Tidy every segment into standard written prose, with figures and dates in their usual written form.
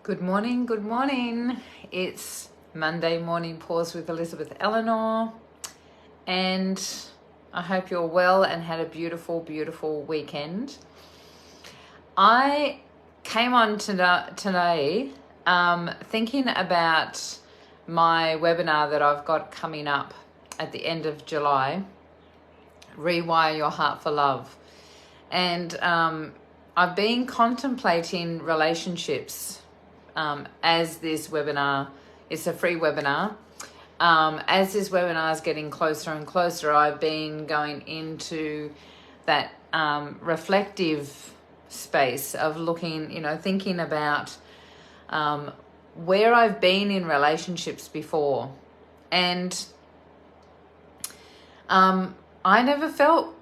Good morning, good morning. It's Monday morning pause with Elizabeth Eleanor, and I hope you're well and had a beautiful, beautiful weekend. I came on today thinking about my webinar that I've got coming up at the end of July, Rewire Your Heart for Love. And I've been contemplating relationships as this webinar, it's a free webinar. As this webinar is getting closer and closer, I've been going into that reflective space of looking, thinking about where I've been in relationships before. And I never felt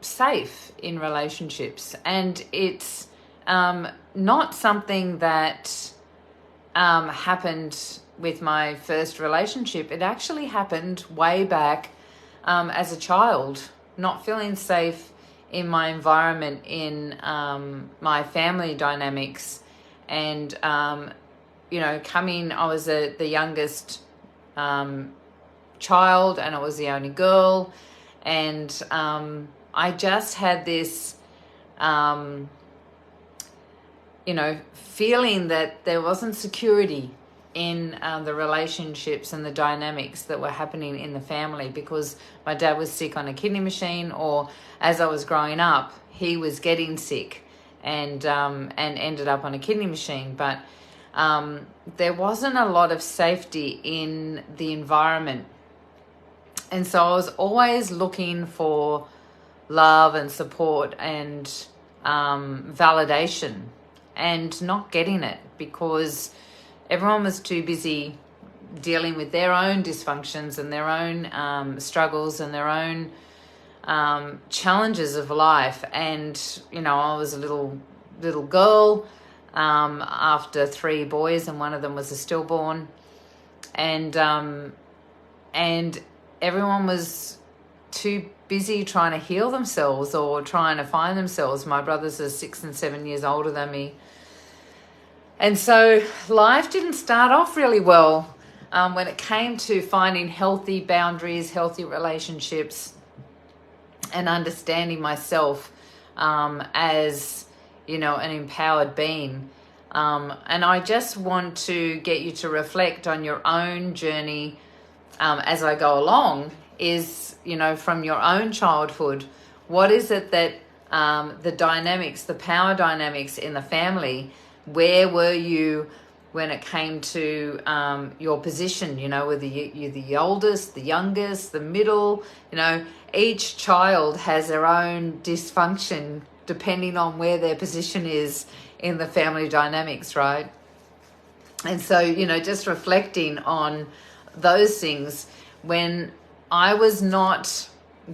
safe in relationships. And it's not something that happened with my first relationship. It actually happened way back as a child, not feeling safe in my environment, in my family dynamics. And, I was the youngest child, and I was the only girl. And I just had this feeling that there wasn't security in the relationships and the dynamics that were happening in the family, because my dad was sick on a kidney machine, or as I was growing up, he was getting sick and ended up on a kidney machine. But there wasn't a lot of safety in the environment. And so I was always looking for love and support and validation, and not getting it because everyone was too busy dealing with their own dysfunctions and their own struggles and their own challenges of life. And I was a little girl after 3 boys, and one of them was a stillborn, and everyone was too busy trying to heal themselves or trying to find themselves. My brothers are 6 and 7 years older than me. And so life didn't start off really well when it came to finding healthy boundaries, healthy relationships, and understanding myself as, an empowered being. And I just want to get you to reflect on your own journey as I go along, is, from your own childhood, what is it that the dynamics, the power dynamics in the family, where were you when it came to your position? Whether you're the oldest, the youngest, the middle, each child has their own dysfunction depending on where their position is in the family dynamics, right? And so, just reflecting on those things, when I was not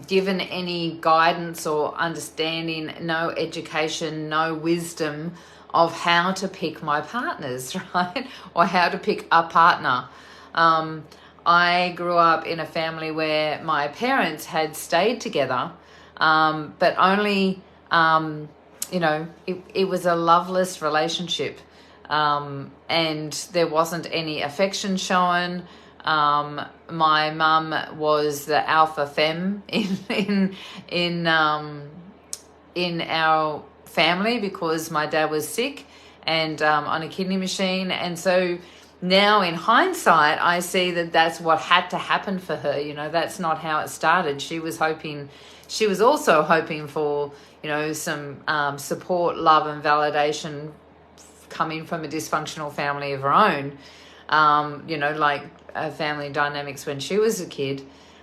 given any guidance or understanding, no education, no wisdom of how to pick my partners, right? Or how to pick a partner. I grew up in a family where my parents had stayed together, but only, it was a loveless relationship. And there wasn't any affection shown. My mum was the alpha femme in our family, because my dad was sick and on a kidney machine. And so now in hindsight, I see that that's what had to happen for her. That's not how it started. She was also hoping for, some support, love and validation coming from a dysfunctional family of her own, like family dynamics when she was a kid.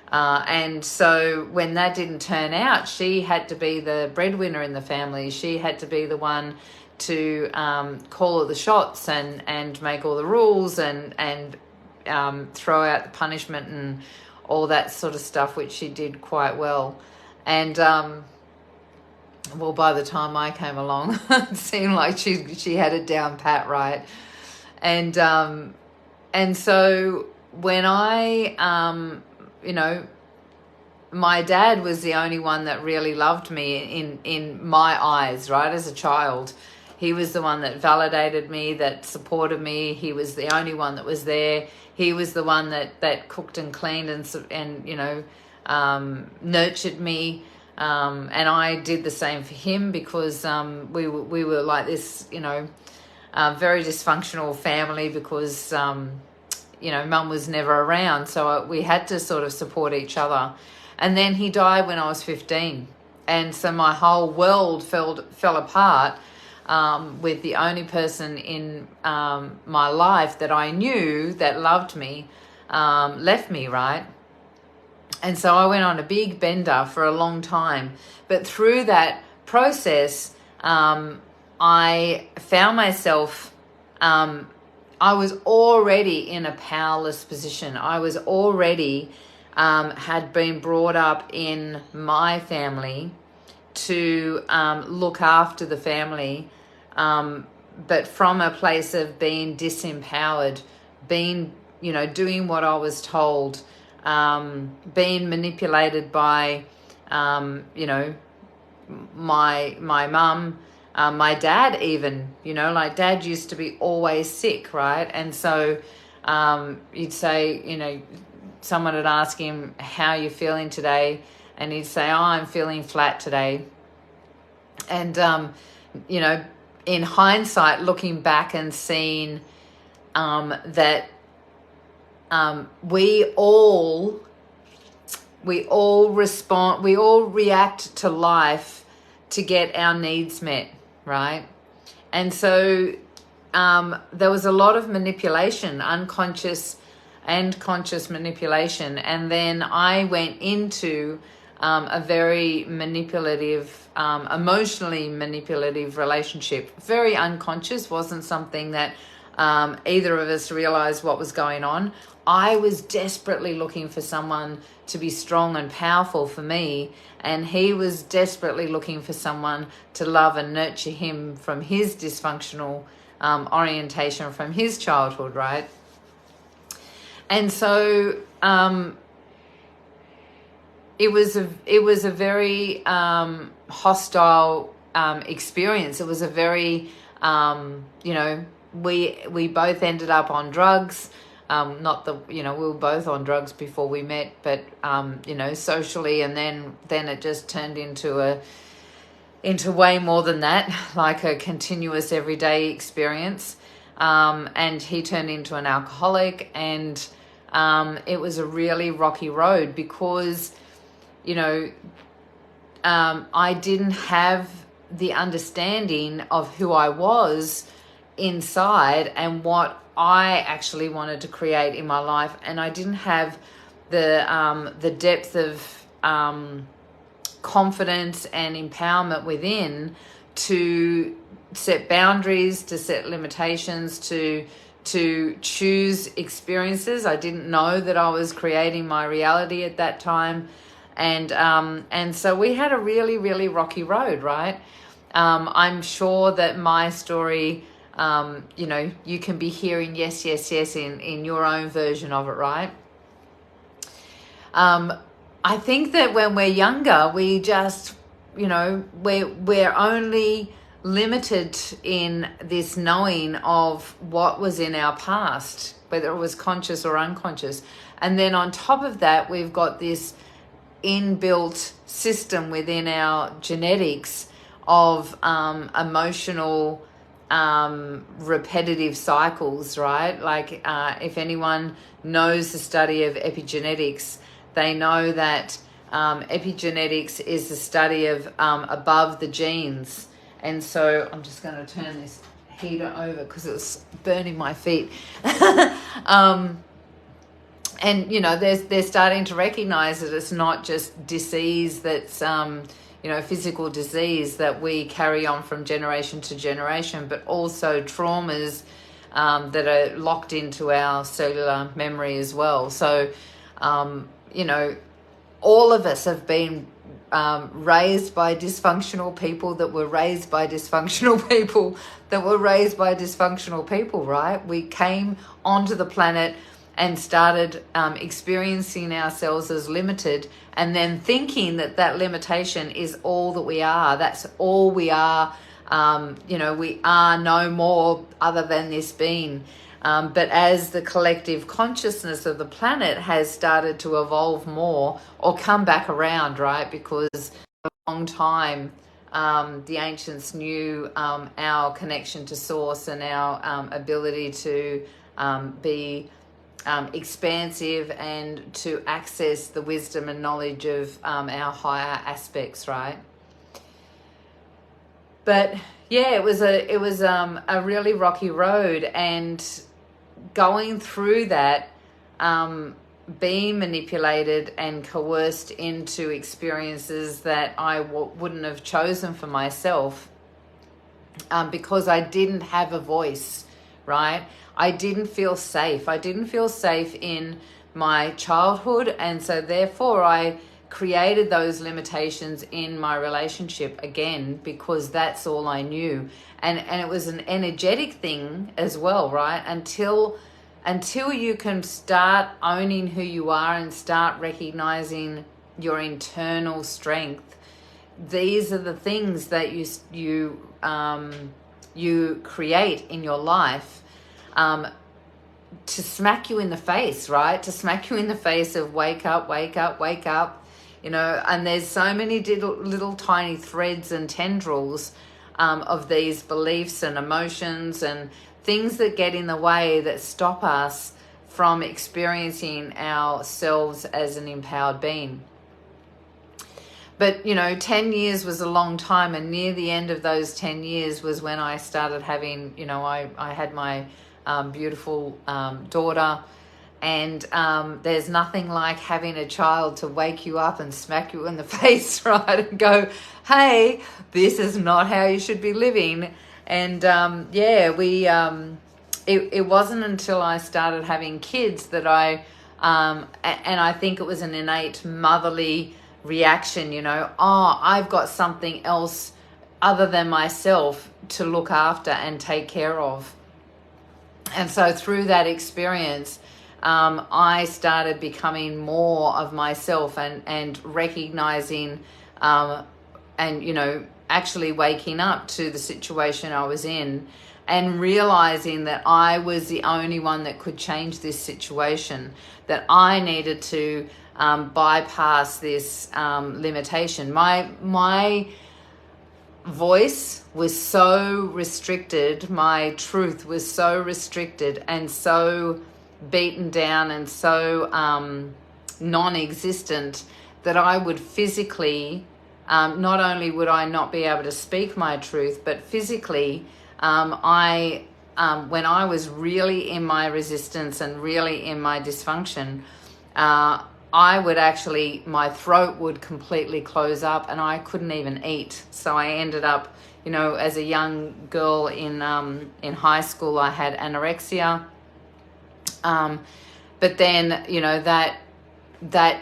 And so when that didn't turn out, she had to be the breadwinner in the family. She had to be the one to call all the shots and make all the rules and throw out the punishment and all that sort of stuff, which she did quite well. And by the time I came along, it seemed like she had it down pat, right? And so when I my dad was the only one that really loved me in my eyes, right, as a child. He was the one that validated me, that supported me. He was the only one that was there. He was the one that cooked and cleaned and nurtured me. And I did the same for him, because we were like this, very dysfunctional family, because mum was never around, so we had to sort of support each other. And then he died when I was 15, and so my whole world fell apart, with the only person in my life that I knew that loved me left me, right? And so I went on a big bender for a long time. But through that process, I found myself, I was already in a powerless position. I was already, had been brought up in my family to look after the family, but from a place of being disempowered, being, doing what I was told, being manipulated by, my mum, my dad even, like Dad used to be always sick, right? And so you'd say, someone would ask him, how are you feeling today? And he'd say, oh, I'm feeling flat today. And, in hindsight, looking back and seeing that we all react to life to get our needs met, right? And so there was a lot of manipulation, unconscious and conscious manipulation. And then I went into a very manipulative, emotionally manipulative relationship. Very unconscious, wasn't something that either of us realized what was going on. I was desperately looking for someone to be strong and powerful for me, and he was desperately looking for someone to love and nurture him from his dysfunctional orientation from his childhood, right? And so it was a very hostile experience. It was a very we both ended up on drugs. We were both on drugs before we met, but socially, and then it just turned into way more than that, like a continuous everyday experience. And he turned into an alcoholic, and it was a really rocky road, because I didn't have the understanding of who I was inside and what I actually wanted to create in my life, and I didn't have the depth of confidence and empowerment within to set boundaries, to set limitations, to choose experiences. I didn't know that I was creating my reality at that time, and so we had a really, really rocky road, right? I'm sure that my story, you can be hearing yes in your own version of it, right? I think that when we're younger, we just, we're only limited in this knowing of what was in our past, whether it was conscious or unconscious. And then on top of that, we've got this inbuilt system within our genetics of emotional repetitive cycles, right? Like if anyone knows the study of epigenetics, they know that epigenetics is the study of above the genes. And so I'm just going to turn this heater over because it's burning my feet. And they're starting to recognize that it's not just disease that's physical disease that we carry on from generation to generation, but also traumas that are locked into our cellular memory as well. So all of us have been raised by dysfunctional people that were raised by dysfunctional people that were raised by dysfunctional people, right? We came onto the planet and started experiencing ourselves as limited, and then thinking that limitation is all that we are. That's all we are We are no more other than this being. But as the collective consciousness of the planet has started to evolve more or come back around, right? Because for a long time, the ancients knew our connection to source and our ability to be expansive and to access the wisdom and knowledge of our higher aspects, right? But yeah, it was a really rocky road, and going through that, being manipulated and coerced into experiences that I wouldn't have chosen for myself, because I didn't have a voice, right? I didn't feel safe. I didn't feel safe in my childhood, and so therefore I created those limitations in my relationship again, because that's all I knew. And it was an energetic thing as well, right? Until you can start owning who you are and start recognizing your internal strength, these are the things that you create in your life, to smack you in the face, right? To smack you in the face of wake up, wake up, wake up. And there's so many little tiny threads and tendrils of these beliefs and emotions and things that get in the way, that stop us from experiencing ourselves as an empowered being. But 10 years was a long time, and near the end of those 10 years was when I started having, I had my beautiful daughter. And there's nothing like having a child to wake you up and smack you in the face, right? And go, hey, this is not how you should be living. And it wasn't until I started having kids that and I think it was an innate motherly reaction, I've got something else other than myself to look after and take care of. And so through that experience, I started becoming more of myself and recognizing and actually waking up to the situation I was in, and realizing that I was the only one that could change this situation, that I needed to bypass this limitation. My voice was so restricted, my truth was so restricted and so beaten down and so non-existent, that I would physically, not only would I not be able to speak my truth, but physically, when I was really in my resistance and really in my dysfunction, I would actually, my throat would completely close up and I couldn't even eat. So I ended up, as a young girl in high school, I had anorexia. But then, that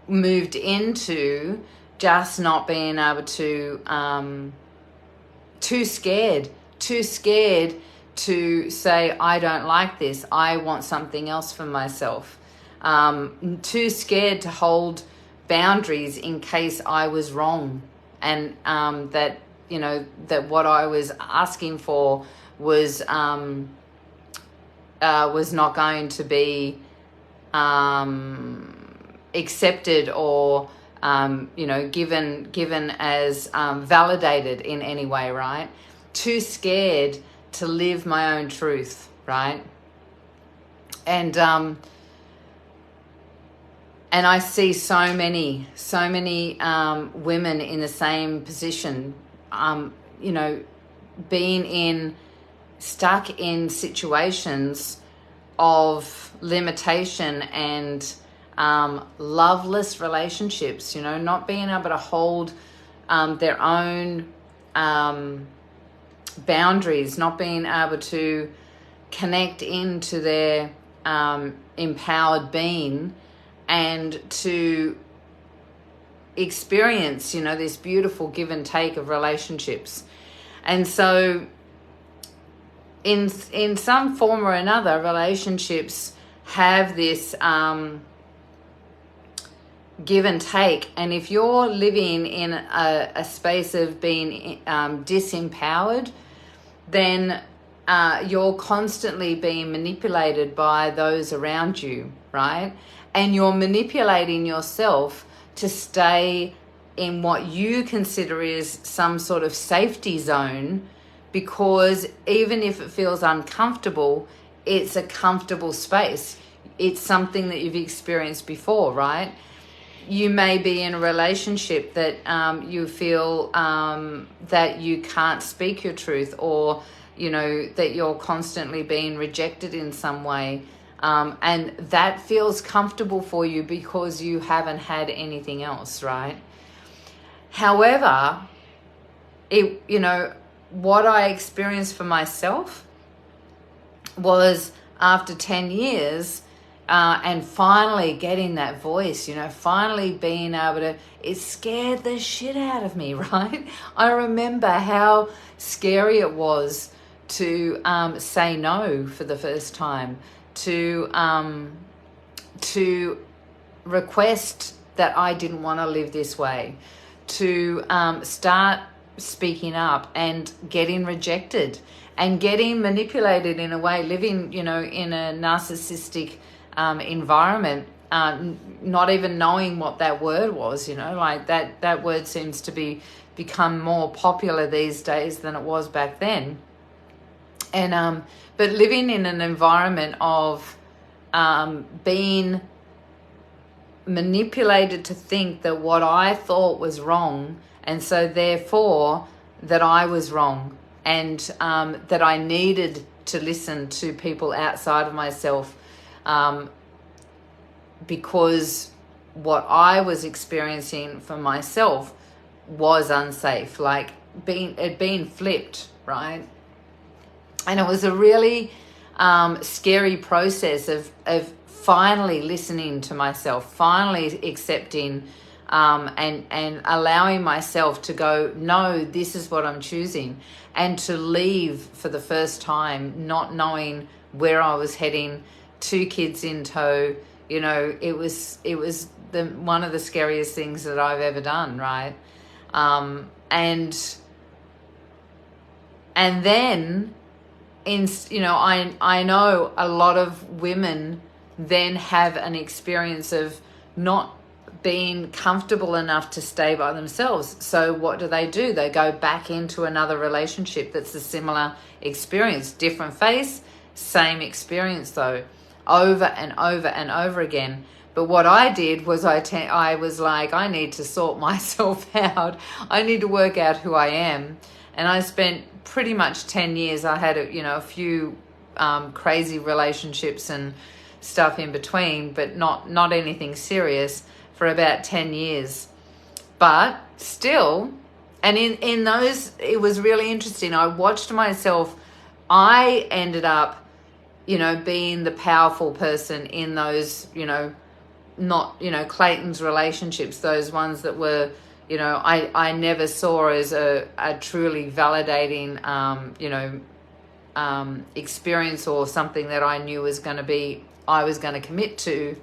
moved into just not being able to, too scared to say, I don't like this. I want something else for myself. Too scared to hold boundaries in case I was wrong. And, that what I was asking for was not going to be accepted or given as validated in any way, right? Too scared to live my own truth, right? And I see so many women in the same position, being stuck in situations of limitation and loveless relationships, not being able to hold their own boundaries, not being able to connect into their empowered being and to experience, this beautiful give and take of relationships. And so in some form or another, relationships have this give and take. And if you're living in a space of being disempowered, then you're constantly being manipulated by those around you, right? And you're manipulating yourself to stay in what you consider is some sort of safety zone, because even if it feels uncomfortable, it's a comfortable space. It's something that you've experienced before, right? You may be in a relationship that you feel that you can't speak your truth, or that you're constantly being rejected in some way, and that feels comfortable for you because you haven't had anything else, right? However, what I experienced for myself was, after 10 years, and finally getting that voice, finally being able to, it scared the shit out of me, right? I remember how scary it was to say no for the first time, to request that I didn't want to live this way, to start speaking up and getting rejected and getting manipulated in a way, living, in a narcissistic environment, not even knowing what that word was, like that word seems to become more popular these days than it was back then. And but living in an environment of being manipulated to think that what I thought was wrong, and so therefore that I was wrong, and that I needed to listen to people outside of myself, because what I was experiencing for myself was unsafe, like it being flipped, right? And it was a really scary process of finally listening to myself, finally accepting and allowing myself to go, no, this is what I'm choosing, and to leave for the first time, not knowing where I was heading, 2 kids in tow. It was one of the scariest things that I've ever done, right? And then I know a lot of women then have an experience of not being comfortable enough to stay by themselves. So what do? They go back into another relationship that's a similar experience, different face, same experience though, over and over and over again. But what I did was I was like, I need to sort myself out. I need to work out who I am. And I spent pretty much 10 years. I had a few crazy relationships and stuff in between, but not anything serious, for about 10 years. But still, and in those, it was really interesting. I watched myself. I ended up being the powerful person in those, not, Clayton's relationships, those ones that were, I never saw as a truly validating, experience, or something that I knew I was going to commit to,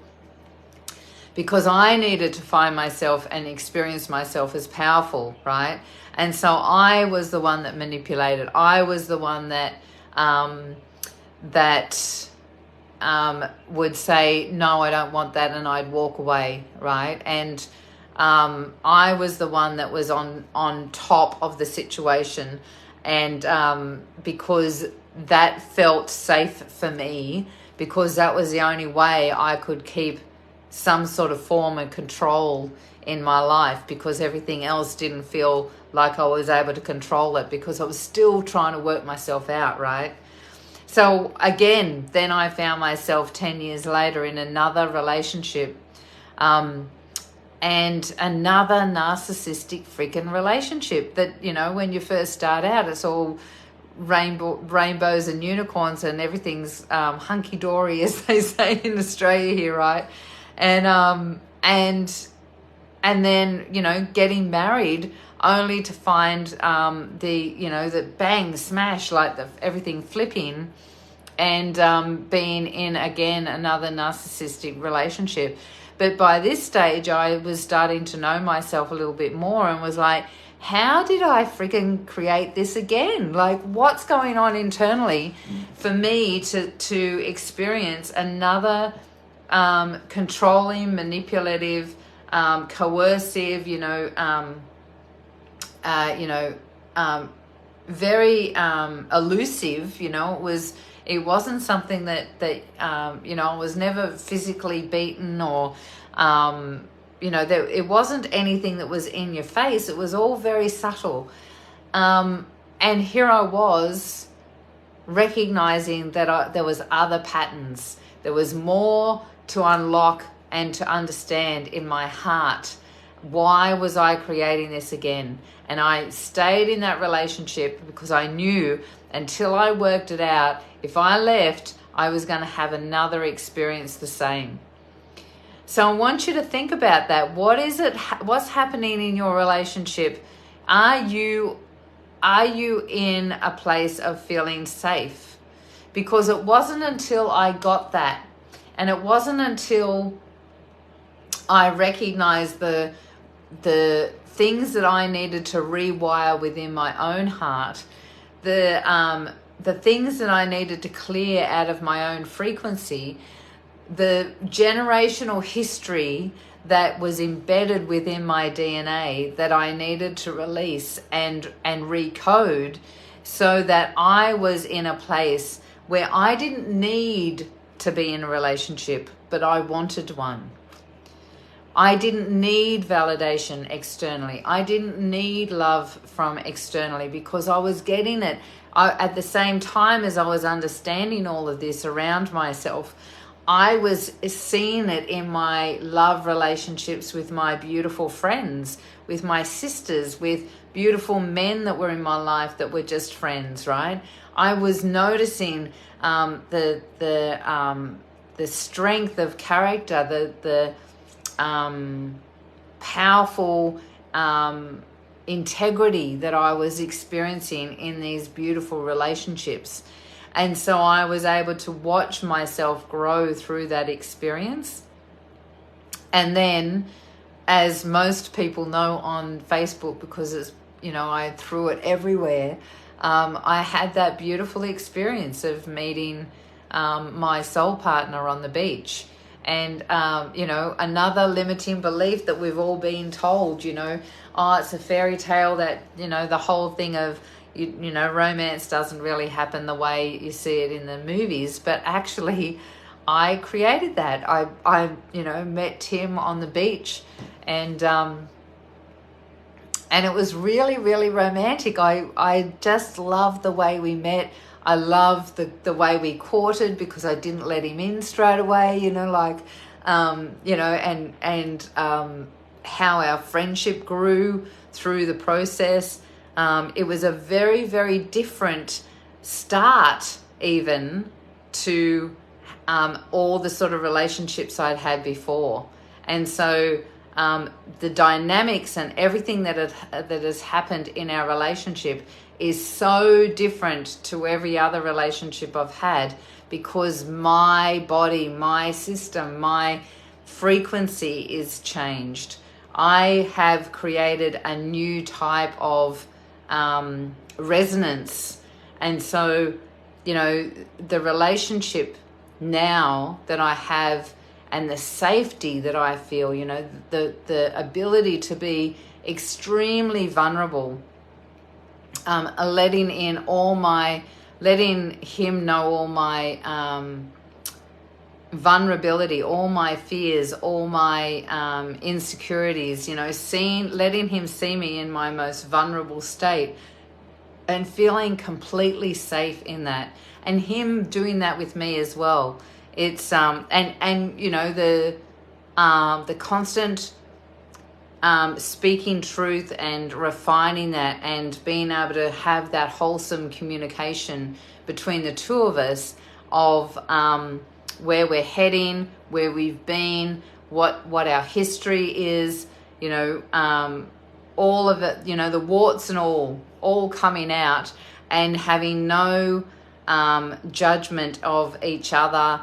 because I needed to find myself and experience myself as powerful, right? And so I was the one that manipulated. I was the one that would say, no, I don't want that, and I'd walk away, right? And I was the one that was on top of the situation, and because that felt safe for me, because that was the only way I could keep some sort of form of control in my life, because everything else didn't feel like I was able to control it, because I was still trying to work myself out, right? So again, then I found myself 10 years later in another relationship, and another narcissistic freaking relationship that, when you first start out, it's all rainbows and unicorns and everything's hunky-dory, as they say in Australia here, right? And then, getting married only to find the bang, smash, like everything flipping, and being in, again, another narcissistic relationship. But by this stage, I was starting to know myself a little bit more and was like, how did I freaking create this again? Like, what's going on internally for me to experience another controlling, manipulative, coercive, very elusive. It wasn't something that I was never physically beaten or it wasn't anything that was in your face. It was all very subtle. And here I was recognizing that there was other patterns. There was more to unlock and to understand in my heart. Why was I creating this again? And I stayed in that relationship because I knew until I worked it out, if I left, I was going to have another experience the same. So I want you to think about that. What's happening in your relationship? Are you in a place of feeling safe? Because it wasn't until I got that, and it wasn't until I recognized the things that I needed to rewire within my own heart, the things that I needed to clear out of my own frequency, the generational history that was embedded within my DNA that I needed to release and recode, so that I was in a place where I didn't need to be in a relationship, but I wanted one. I didn't need validation externally. I didn't need love from externally, because I was getting it. At the same time as I was understanding all of this around myself, I was seeing it in my love relationships with my beautiful friends, with my sisters, with beautiful men that were in my life that were just friends, right? I was noticing the strength of character, the powerful integrity that I was experiencing in these beautiful relationships. And so I was able to watch myself grow through that experience. And then, as most people know on Facebook, because it's, I threw it everywhere, I had that beautiful experience of meeting my soul partner on the beach. And, another limiting belief that we've all been told, it's a fairy tale, that, the whole thing of, romance doesn't really happen the way you see it in the movies. But actually, I created that. I met Tim on the beach, and it was really, really romantic. I just loved the way we met. I loved the way we courted, because I didn't let him in straight away, how our friendship grew through the process. It was a very, very different start even to all the sort of relationships I'd had before. And so the dynamics and everything that has happened in our relationship is so different to every other relationship I've had, because my body, my system, my frequency is changed. I have created a new type of resonance. And so, the relationship now that I have, and the safety that I feel, the ability to be extremely vulnerable, letting him know all my vulnerability, all my fears, all my insecurities, letting him see me in my most vulnerable state, and feeling completely safe in that, and him doing that with me as well. It's the constant speaking truth and refining that, and being able to have that wholesome communication between the two of us of where we're heading, where we've been, what our history is, all of it, the warts and all coming out, and having no judgment of each other,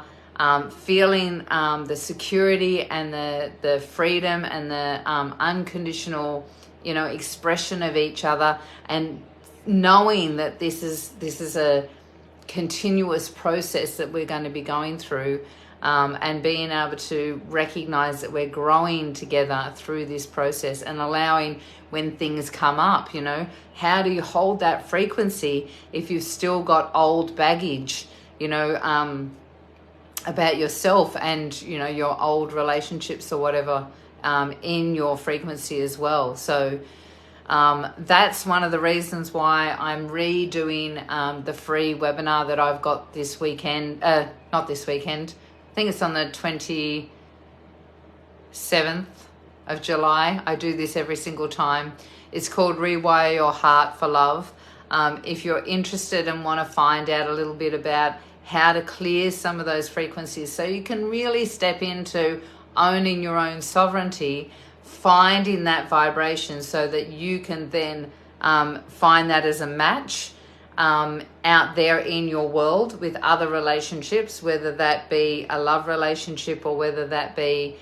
feeling the security and the freedom and the unconditional, expression of each other, and knowing that this is a continuous process that we're going to be going through, and being able to recognize that we're growing together through this process, and allowing when things come up, how do you hold that frequency if you've still got old baggage, about yourself and, your old relationships or whatever, in your frequency as well. So that's one of the reasons why I'm redoing the free webinar that I've got this weekend. Not this weekend. I think it's on the 27th of July. I do this every single time. It's called Rewire Your Heart for Love. If you're interested and want to find out a little bit about how to clear some of those frequencies so you can really step into owning your own sovereignty, finding that vibration so that you can then find that as a match out there in your world with other relationships, whether that be a love relationship or whether that be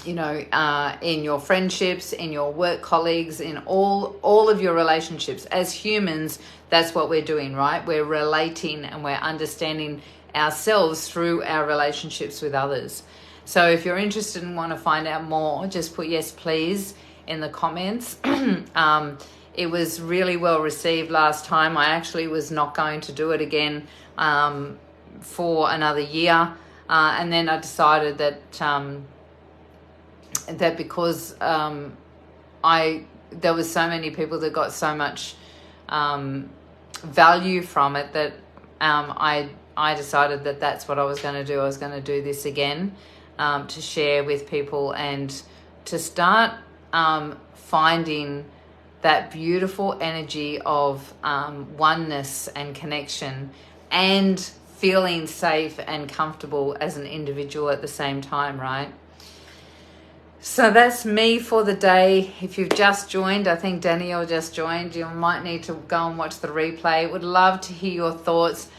in your friendships, in your work colleagues, in all of your relationships. As humans, that's what we're doing, right? We're relating and we're understanding ourselves through our relationships with others. So if you're interested and want to find out more, just put yes please in the comments. It was really well received last time. I actually was not going to do it again for another year, and then I decided that because there was so many people that got so much value from it, that I decided that that's what I was going to do. I was going to do this again, to share with people and to start finding that beautiful energy of oneness and connection, and feeling safe and comfortable as an individual at the same time, right? So that's me for the day. If you've just joined, I think Danielle just joined, you might need to go and watch the replay. Would love to hear your thoughts.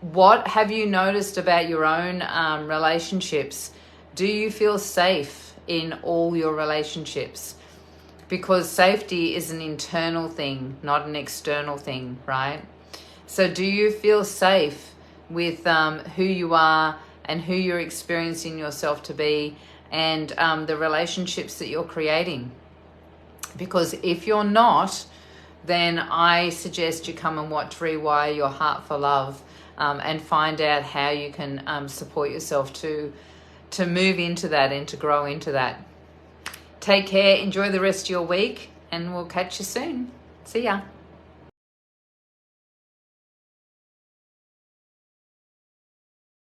What have you noticed about your own relationships? Do you feel safe in all your relationships? Because safety is an internal thing, not an external thing, right? So do you feel safe with who you are and who you're experiencing yourself to be, and the relationships that you're creating? Because if you're not, then I suggest you come and watch Rewire Your Heart for Love, and find out how you can support yourself to move into that and to grow into that. Take care, enjoy the rest of your week, and we'll catch you soon. See ya.